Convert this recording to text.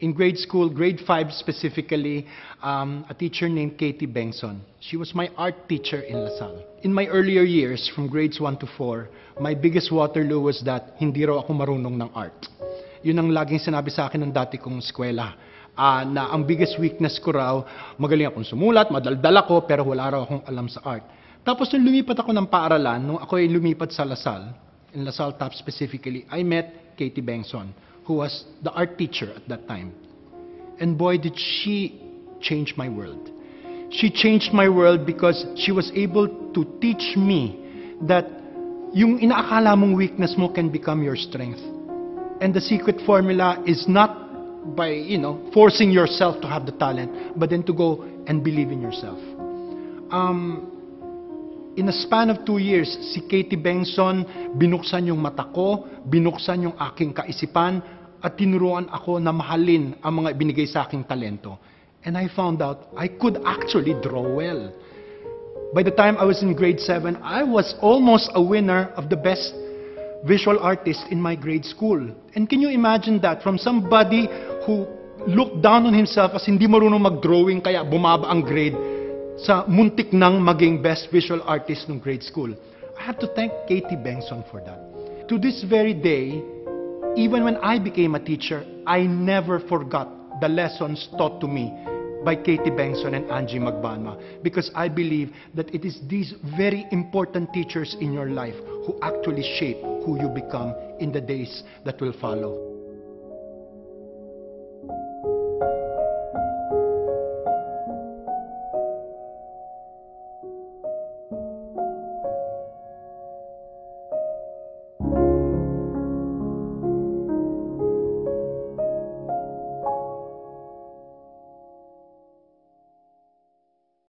in grade school, grade 5 specifically, a teacher named Katie Bengson. She was my art teacher in LaSalle. In my earlier years, from grades 1 to 4, my biggest Waterloo was that hindi raw ako marunong ng art. Yun ang laging sinabi sa akin ng dati kong eskwela. Na ang biggest weakness ko raw, magaling akong sumulat, madaldal ako, pero wala raw akong alam sa art. Tapos nung lumipat ako ng paaralan, nung ako ay lumipat sa LaSalle, in LaSalle Top specifically, I met Katie Bengson, who was the art teacher at that time. And boy, did she change my world. She changed my world because she was able to teach me that yung inaakala mong weakness mo can become your strength. And the secret formula is not by, forcing yourself to have the talent, but then to go and believe in yourself. In a span of 2 years, si Katie Bengson, binuksan yung mata ko, binuksan yung aking kaisipan, at tinuruan ako na mahalin ang mga binigay sa aking talento. And I found out I could actually draw well. By the time I was in grade 7, I was almost a winner of the best visual artist in my grade school. And can you imagine that? From somebody who looked down on himself as hindi marunong mag-drawing kaya bumaba ang grade, sa muntik nang maging best visual artist ng grade school. I have to thank Katie Bengson for that. To this very day, even when I became a teacher, I never forgot the lessons taught to me by Katie Bengson and Angie Magbanwa, because I believe that it is these very important teachers in your life who actually shape who you become in the days that will follow.